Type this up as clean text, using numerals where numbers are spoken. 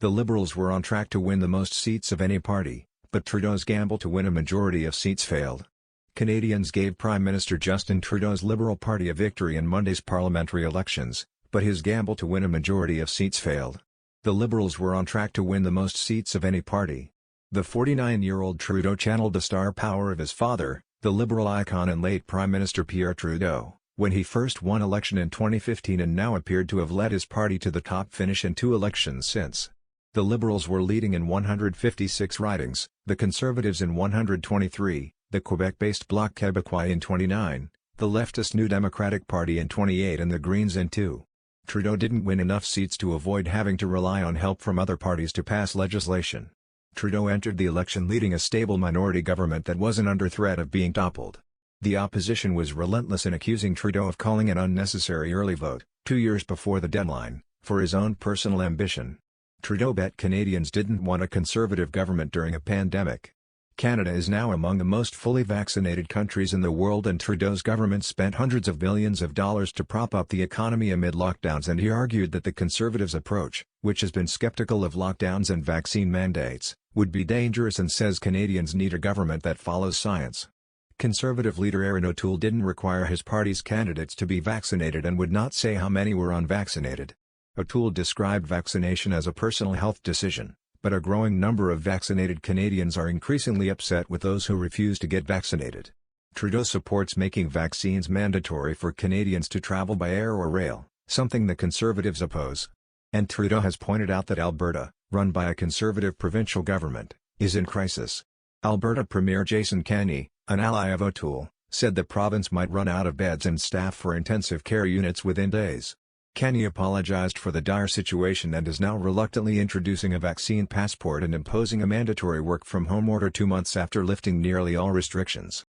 The Liberals were on track to win the most seats of any party, but Trudeau's gamble to win a majority of seats failed. Canadians gave Prime Minister Justin Trudeau's Liberal Party a victory in Monday's parliamentary elections, but his gamble to win a majority of seats failed. The Liberals were on track to win the most seats of any party. The 49-year-old Trudeau channeled the star power of his father, the Liberal icon and late Prime Minister Pierre Trudeau, when he first won election in 2015 and now appeared to have led his party to the top finish in 2 elections since. The Liberals were leading in 156 ridings, the Conservatives in 123, the Quebec-based Bloc Québécois in 29, the leftist New Democratic Party in 28 and the Greens in 2. Trudeau didn't win enough seats to avoid having to rely on help from other parties to pass legislation. Trudeau entered the election leading a stable minority government that wasn't under threat of being toppled. The opposition was relentless in accusing Trudeau of calling an unnecessary early vote, 2 years before the deadline, for his own personal ambition. Trudeau bet Canadians didn't want a conservative government during a pandemic. Canada is now among the most fully vaccinated countries in the world and Trudeau's government spent hundreds of millions of dollars to prop up the economy amid lockdowns, and he argued that the Conservatives' approach, which has been skeptical of lockdowns and vaccine mandates, would be dangerous and says Canadians need a government that follows science. Conservative leader Erin O'Toole didn't require his party's candidates to be vaccinated and would not say how many were unvaccinated. O'Toole described vaccination as a personal health decision, but a growing number of vaccinated Canadians are increasingly upset with those who refuse to get vaccinated. Trudeau supports making vaccines mandatory for Canadians to travel by air or rail, something the Conservatives oppose. And Trudeau has pointed out that Alberta, run by a Conservative provincial government, is in crisis. Alberta Premier Jason Kenney, an ally of O'Toole, said the province might run out of beds and staff for intensive care units within days. Kenney apologized for the dire situation and is now reluctantly introducing a vaccine passport and imposing a mandatory work-from-home order 2 months after lifting nearly all restrictions.